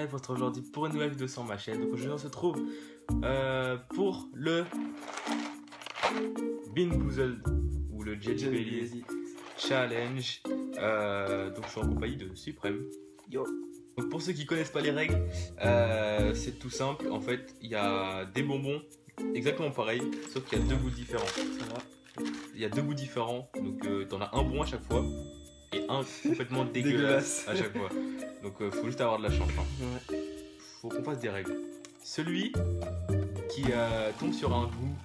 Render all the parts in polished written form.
live aujourd'hui pour une nouvelle vidéo sur ma chaîne. Donc aujourd'hui on se trouve pour le Bean Boozled ou le Jelly Belly Challenge. Donc je suis en compagnie de Suprême. Yo. Donc pour ceux qui connaissent pas les règles, c'est tout simple. En fait, il y a des bonbons exactement pareil, sauf qu'il y a deux goûts différents. Il y a deux goûts différents, donc t'en as un bon à chaque fois et un complètement dégueulasse à chaque fois. Donc faut juste avoir de la chance. Hein. Ouais. Faut qu'on fasse des règles. Celui qui tombe sur un goût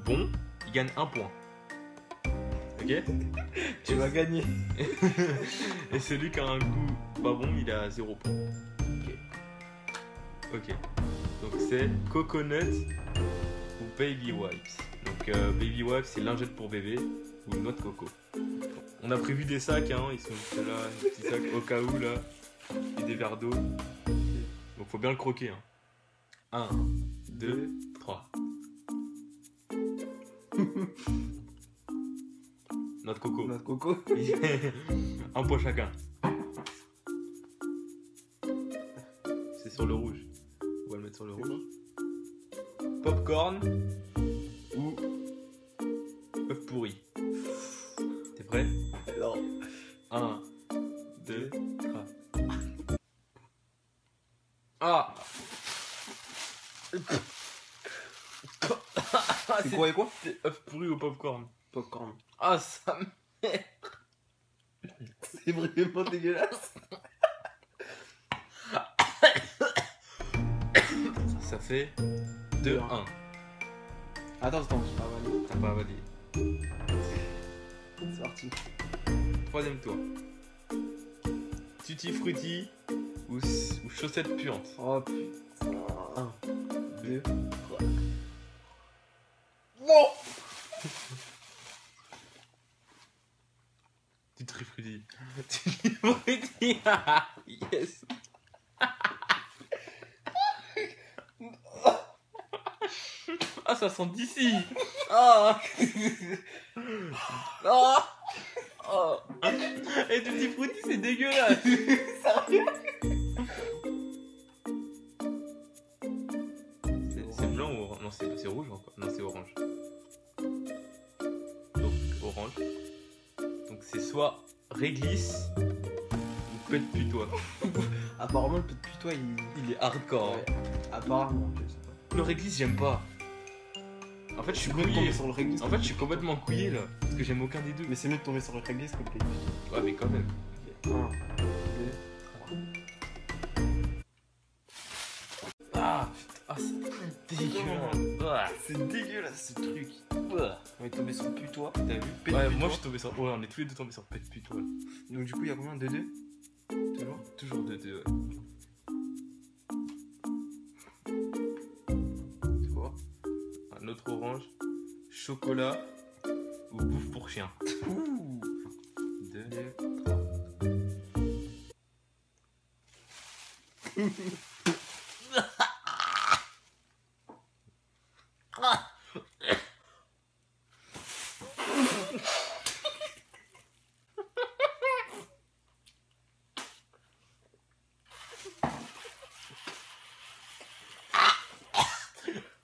bon, il gagne un point. Ok? Tu vas gagner. Et celui qui a un goût pas bon, il a 0 point. Ok. Donc c'est coconut ou baby wipes. Donc baby wipes c'est lingette pour bébé ou noix de coco. On a prévu des sacs, hein, ils sont juste là, des petits sacs au cas où là, et des verres d'eau. Donc faut bien le croquer. Hein. 1, 2, 3. Noix de coco. Notre coco. Un point chacun. C'est sur le rouge. On va le mettre sur le rouge. Popcorn ou œuf pourri. T'es prêt? Alors. 1, 2, 3. Ah! C'est quoi et quoi? C'est œuf pourri au popcorn. Popcorn. Ah, ça merde! C'est vraiment dégueulasse. Ça fait 2, 1. Attends, j'ai pas validé. T'as pas validé. C'est parti. Troisième tour. Tutti frutti ou chaussettes puantes. Oh putain. 1, 2, 3. Wow! Tutti frutti. Tutti frutti. Yes. Ah, ça sent d'ici. Ah. Ah. Oh. Et Tutti frutti, c'est dégueulasse. Sérieux? C'est blanc ou orange? Non, c'est rouge encore. Non, c'est orange. Donc, orange. Donc, c'est soit réglisse ou pète putois. Apparemment, le petit putois, il Il est hardcore. Ouais. Apparemment, je sais pas. Le réglisse, j'aime pas. En fait, je suis C'est mieux de couillé. tomber sur le réglisse. En fait, je suis complètement couillé là. Parce que j'aime aucun des deux. Mais c'est mieux de tomber sur le réglisse que le petit. Ouais, mais quand même. 1, 2, 3. Ah, c'est dégueulasse. Ah, C'est dégueulasse ce truc. ah. On est tombé sur le putois. T'as vu? Pète Ouais, putois. moi je suis tombé sur. Ouais, on est tous les deux tombés sur pète putois. Donc du coup, il y a combien? 2-2? Toujours. Toujours de deux. C'est quoi? Un autre orange. Chocolat ou bouffe pour chien. Ouh. 2, 3.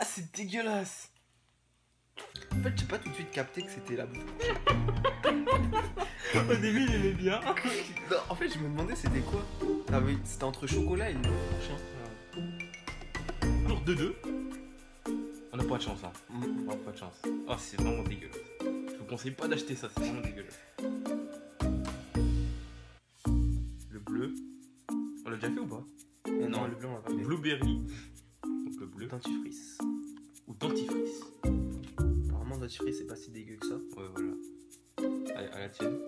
Ah, c'est dégueulasse. En fait, j'ai pas tout de suite capté que c'était la bouffe. Au début, il aimait bien. Non, en fait, je me demandais c'était quoi. C'était entre chocolat et chien. Toujours 2-2. On n'a pas de chance, hein. On n'a pas de chance. Ah, c'est vraiment dégueulasse. Je vous conseille pas d'acheter ça, c'est vraiment dégueulasse. Le bleu. On l'a déjà fait ou pas? Non, le blanc, on l'a pas fait. Blueberry. Donc le bleu. Dentifrice. Ou dentifrice. Apparemment, dentifrice, c'est pas si dégueu que ça. Ouais, voilà. Allez, à la tienne.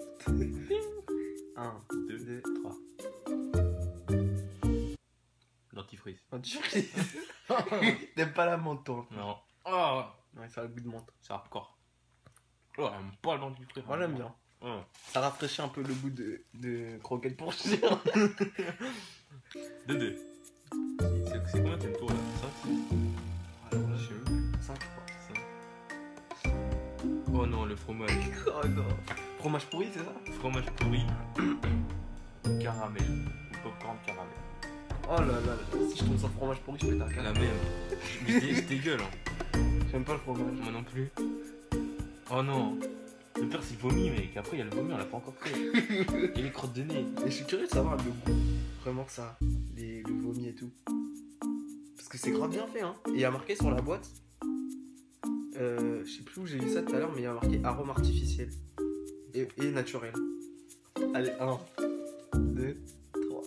1, 2, 2, 3. Dentifrice. Dentifrice. T'aimes pas la menthe, toi? Non. Oh, Ouais, ça a le goût de menthe. c'est hardcore. Oh, j'aime pas le dentifrice. Moi, j'aime bien. Oh. Ça rafraîchit un peu le goût de croquettes pour chien. 2-2. C'est combien de tours là? 5, 6? Alors là, Je sais même 5, je crois. plus. 5. Oh non, le fromage. Oh non. Fromage pourri, c'est ça? Fromage pourri. Caramel. Ou popcorn caramel. Oh là là là, si je tombe sur le fromage pourri, je pète un La câble. même. Je dégueule. Hein. J'aime pas le fromage. Moi non plus. Oh non. Le pire c'est le vomi mec. Après il y a le vomi, on l'a pas encore fait. Il y a les crottes de nez. Et je suis curieux de savoir le goût. Vraiment que ça. Le vomi et tout. Parce que c'est grave bien fait, hein. Et il y a marqué sur la boîte. Je sais plus où j'ai vu ça tout à l'heure, mais il y a marqué arôme artificiel. Et naturel. Allez, 1, 2, 3.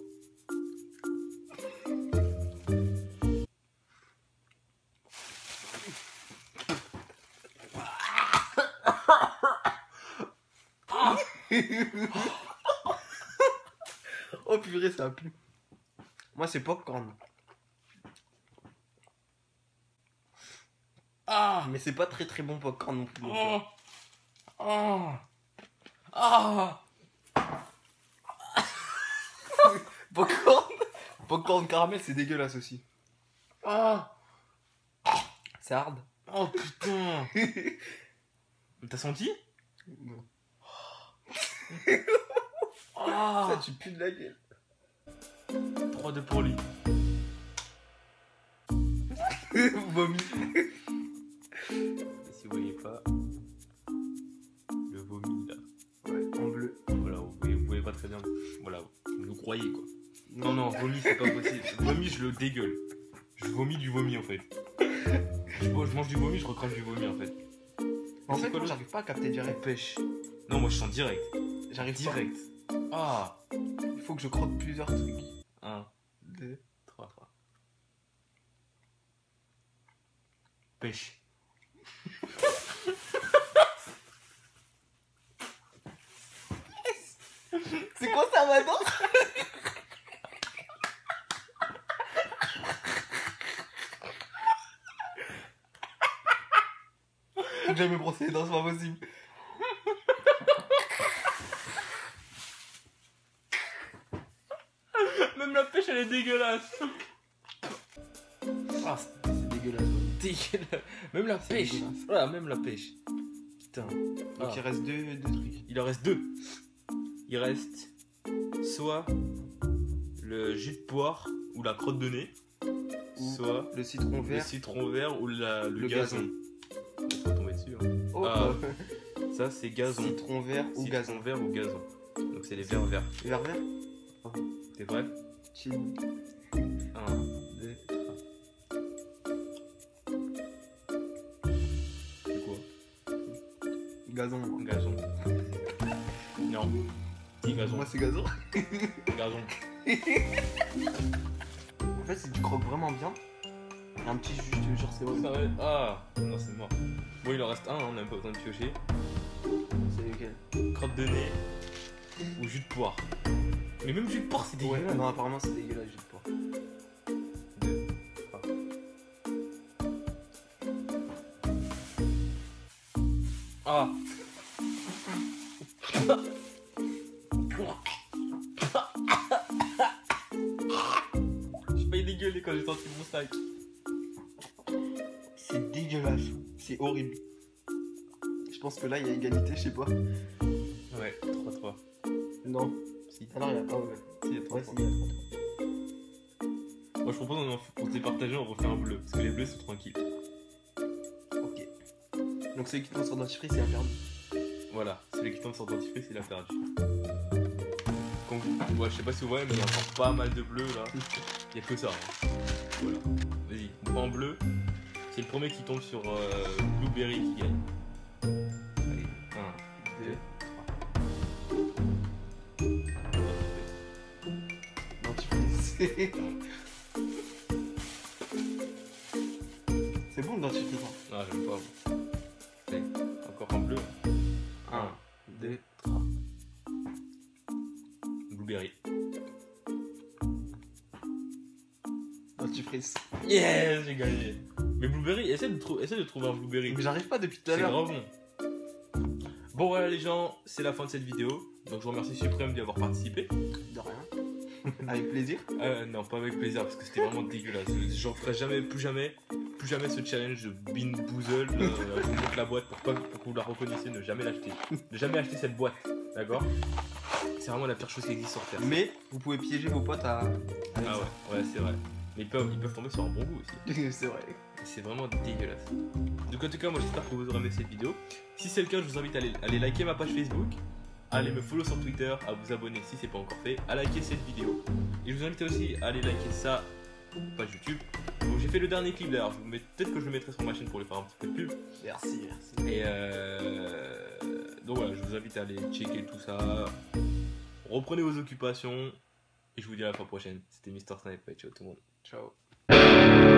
Oh purée, ça a plu. Moi, c'est popcorn. Ah. Mais c'est pas très très bon popcorn non plus. Oh. Oh. Ah. Popcorn caramel, c'est dégueulasse aussi. Ah. C'est hard. Oh putain. T'as senti? Non. Ah. Ça, tu pues de la gueule. 3-2 pour lui. Vomi. Si vous voyez pas le vomi là. Ouais, en bleu. Voilà, vous voyez pas très bien. Voilà, vous le croyez quoi. Non, non, vomi c'est pas possible. Vomi, je le dégueule. Je vomis du vomi en fait. Je mange du vomi, je recrache du vomi en fait. En fait, quoi, moi, j'arrive pas à capter direct. Pêche. Non, moi je sens direct. J'arrive Direct. Ah. pas. Il faut que je croque plusieurs trucs. 1, 2. 3. Pêche. C'est quoi ça, maintenant? Faut que j'aille me brosser les dents, c'est pas possible. Même la pêche elle est dégueulasse. Ah, c'est dégueulasse. Dégueulasse. Même la C'est pêche. dégueulasse. Voilà, même la pêche. Putain. Donc Ah. il reste deux trucs. Il en reste 2. Il reste soit le jus de poire ou la crotte de nez, Ou soit le citron le vert. citron vert ou le Le gazon. gazon. On va tomber dessus. Hein. Oh, Ah. Ça c'est gazon. citron vert ou Citron gazon. vert ou gazon. Donc c'est les verts verts. Vert vert. T'es prêt? Chill. 1, 2, 3. C'est quoi? Gazon. Gazon. Non. Dis gazon. Moi c'est gazon. Gazon. En fait, si tu croques vraiment bien, il y a un petit jus, je te jure, c'est horrible. Ah, non, c'est mort. Bon, il en reste un, hein, on n'a pas besoin de piocher. C'est lequel? Crotte de nez ou jus de poire. Mais même jus de poire, c'est Ouais, dégueulasse. non, apparemment c'est dégueulasse, jus de poire. 2, 3. Ah. J'ai failli dégueuler quand j'ai senti mon sac. C'est dégueulasse. C'est horrible. Je pense que là, il y a égalité, je sais pas. Ouais, 3-3. Non. Si, Alors, il y a pas. Ouais, si, il y a 3. ouais, si, il y a 3. Moi je propose qu'on se départage, on refait un bleu. Parce que les bleus sont tranquilles. Ok. Donc, celui qui tombe sur dentifrice, c'est interdit. Voilà, celui qui tombe sur dentifrice, il a perdu. Ouais, je sais pas si vous voyez, mais il y a encore pas mal de bleus là. Il y a que ça. Hein. Voilà. Vas-y, on prend en bleu. C'est le premier qui tombe sur Blueberry qui gagne. Allez, 1, 2, 3. Dentifrice. C'est bon le dentifrice. Hein. Ah, j'aime pas. Allez, encore en bleu. 1, 2, 3. Blueberry. Dentifrice. Yes, j'ai gagné. Mais Blueberry, essaie de trouver un Blueberry. Mais j'arrive pas depuis tout à C'est l'heure. grave bon. Bon voilà les gens, c'est la fin de cette vidéo. Donc je vous remercie Suprême d'y avoir participé. De rien. Avec plaisir. Non, pas avec plaisir parce que c'était vraiment dégueulasse. J'en ferai jamais, plus jamais ce challenge de Bean Boozle. Je vous montre la boîte pour que vous la reconnaissiez, ne jamais l'acheter. Ne jamais acheter cette boîte, d'accord? C'est vraiment la pire chose qui existe sur Terre. Mais vous pouvez piéger vos potes avec Ah ça. ouais, c'est vrai. Mais ils peuvent tomber sur un bon goût aussi. C'est vrai. Et c'est vraiment dégueulasse. Donc en tout cas, moi j'espère que vous aurez aimé cette vidéo. Si c'est le cas, je vous invite à aller liker ma page Facebook, à aller me follow sur Twitter, à vous abonner si c'est pas encore fait, à liker cette vidéo. Et je vous invite aussi à aller liker ça page YouTube. Donc j'ai fait le dernier clip d'ailleurs, peut-être que je le mettrai sur ma chaîne pour lui faire un petit peu de pub. Merci. Et donc voilà, je vous invite à aller checker tout ça. Reprenez vos occupations. Et je vous dis à la fois prochaine. C'était Mr. Snipe. Ciao tout le monde. Ciao.